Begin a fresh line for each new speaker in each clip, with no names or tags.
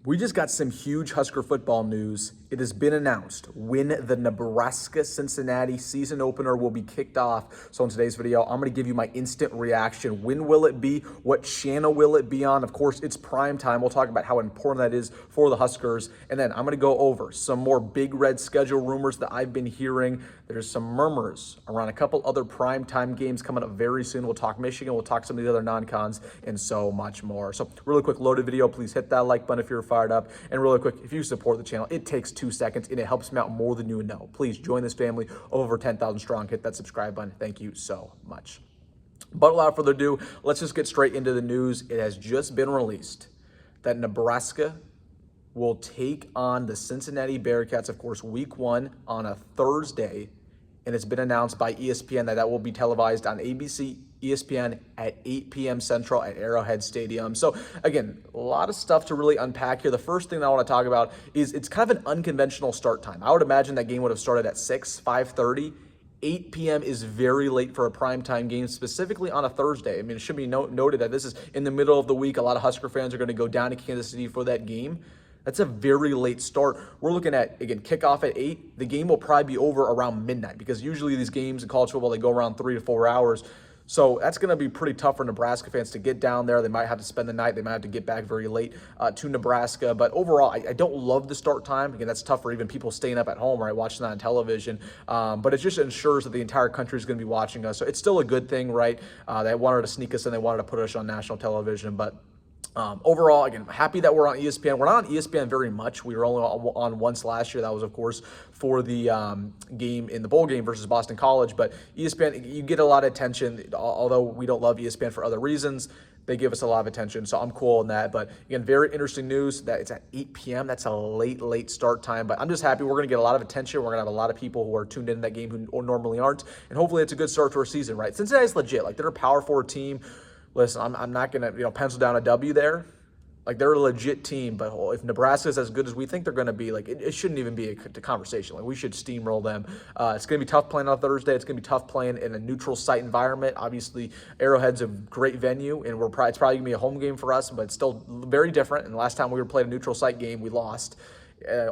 We just got some huge Husker football news. It has been announced when the Nebraska-Cincinnati season opener will be kicked off. So in today's video, I'm going to give you my instant reaction. When will it be? What channel will it be on? Of course, it's prime time. We'll talk about how important that is for the Huskers. And then I'm going to go over some more Big Red schedule rumors that I've been hearing. There's some murmurs around a couple other prime time games coming up very soon. We'll talk Michigan. We'll talk some of the other non-cons and so much more. So really quick, loaded video. Please hit that like button if you're fired up. And really quick, if you support the channel, it takes 2 seconds and it helps me out more than you would know. Please join this family over 10,000 strong. Hit that subscribe button. Thank you so much. But without further ado, let's just get straight into the news. It has just been released that Nebraska will take on the Cincinnati Bearcats, of course, week 1 on a Thursday. And it's been announced by ESPN that will be televised on ABC, ESPN at 8 p.m. Central at Arrowhead Stadium. So again, a lot of stuff to really unpack here. The first thing that I want to talk about is it's kind of an unconventional start time. I would imagine that game would have started at 5:30. 8 p.m. is very late for a primetime game, specifically on a Thursday. I mean, it should be noted that this is in the middle of the week. A lot of Husker fans are going to go down to Kansas City for that game. That's a very late start. We're looking at, again, kickoff at 8. The game will probably be over around midnight because usually these games in college football, they go around 3 to 4 hours. So that's going to be pretty tough for Nebraska fans to get down there. They might have to spend the night. They might have to get back very late to Nebraska. But overall, I don't love the start time. Again, that's tough for even people staying up at home, right, watching that on television. But it just ensures that the entire country is going to be watching us. So it's still a good thing, right? They wanted to sneak us in. They wanted to put us on national television. But overall, again, happy that we're on ESPN. We're not on ESPN very much. We were only on once last year. That was, of course, for the game in the bowl game versus Boston College. But ESPN, you get a lot of attention. Although we don't love ESPN for other reasons, they give us a lot of attention. So I'm cool on that. But again, very interesting news that it's at 8 p.m. That's a late start time. But I'm just happy we're going to get a lot of attention. We're going to have a lot of people who are tuned in that game who normally aren't. And hopefully it's a good start to our season, right? Cincinnati's legit. Like, they're a Power 4 team. Listen, I'm not going to pencil down a W there. Like, they're a legit team, but if Nebraska is as good as we think they're going to be, like, it shouldn't even be a conversation. Like, we should steamroll them. It's going to be tough playing on Thursday. It's going to be tough playing in a neutral site environment. Obviously, Arrowhead's a great venue, and it's probably going to be a home game for us, but it's still very different. And the last time we played a neutral site game, we lost.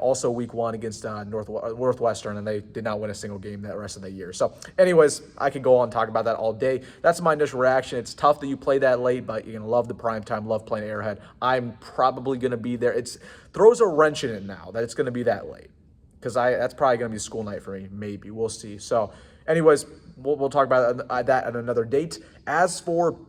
Also week 1 against Northwestern, and they did not win a single game that rest of the year. So anyways, I could go on and talk about that all day. That's my initial reaction. It's tough that you play that late, but you're going to love the prime time, love playing Arrowhead. I'm probably going to be there. It throws a wrench in it now that it's going to be that late, because that's probably going to be a school night for me. Maybe. We'll see. So anyways, we'll talk about that at another date. As for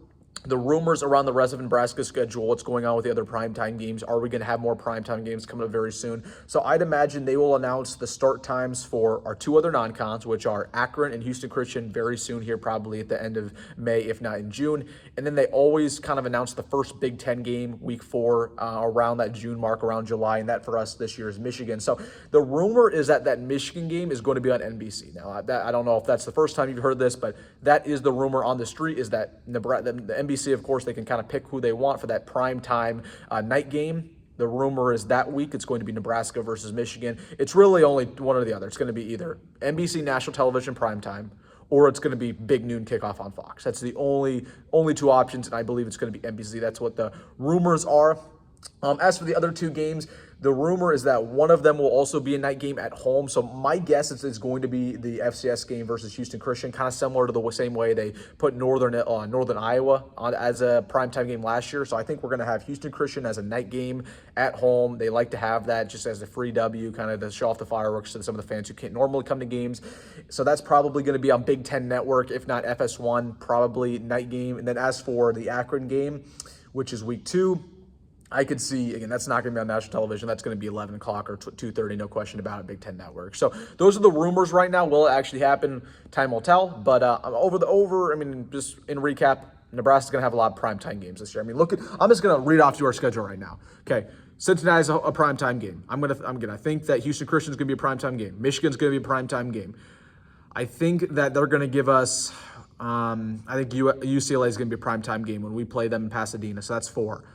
the rumors around the rest of Nebraska's schedule, what's going on with the other primetime games? Are we going to have more primetime games coming up very soon? So I'd imagine they will announce the start times for our 2 other non-cons, which are Akron and Houston Christian, very soon here, probably at the end of May, if not in June. And then they always kind of announce the first Big Ten game, week 4, around that June mark, around July. And that for us this year is Michigan. So the rumor is that Michigan game is going to be on NBC. Now, I don't know if that's the first time you've heard this, but that is the rumor on the street, is that the NBC, of course, they can kind of pick who they want for that prime time night game. The rumor is that week it's going to be Nebraska versus Michigan. It's really only one or the other. It's going to be either NBC national television prime time, or it's going to be big noon kickoff on Fox. That's the only 2 options, and I believe it's going to be NBC. That's what the rumors are. As for the other 2 games, the rumor is that one of them will also be a night game at home. So my guess is it's going to be the FCS game versus Houston Christian, kind of similar to the same way they put Northern Iowa on as a primetime game last year. So I think we're going to have Houston Christian as a night game at home. They like to have that just as a free W, kind of to show off the fireworks to some of the fans who can't normally come to games. So that's probably going to be on Big Ten Network, if not FS1, probably night game. And then as for the Akron game, which is week 2, I could see, again, that's not going to be on national television. That's going to be 11 o'clock or 2:30, no question about it, Big Ten Network. So those are the rumors right now. Will it actually happen? Time will tell. But just in recap, Nebraska's going to have a lot of primetime games this year. I mean, I'm just going to read off to our schedule right now. Okay, Cincinnati's a primetime game. I think that Houston Christian's going to be a primetime game. Michigan's going to be a primetime game. I think that they're going to give us, I think UCLA is going to be a primetime game when we play them in Pasadena. So that's 4.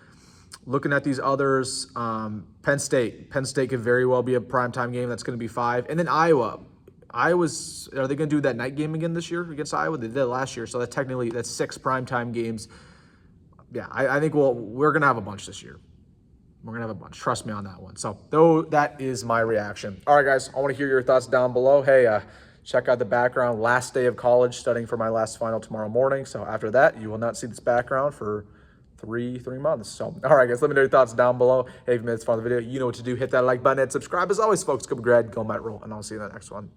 Looking at these others, Penn State could very well be a primetime game. That's going to be 5. And then Iowa. Are they going to do that night game again this year against Iowa? They did it last year, so that's 6 primetime games. Yeah, I think we're going to have a bunch this year. We're going to have a bunch. Trust me on that one. So, though, that is my reaction. All right, guys, I want to hear your thoughts down below. Hey, check out the background. Last day of college, studying for my last final tomorrow morning. So after that, you will not see this background for three months. So, all right, guys, let me know your thoughts down below. Hey, if you made this fun of the video, you know what to do. Hit that like button and subscribe. As always, folks, go grad, go Rhule, and I'll see you in the next one.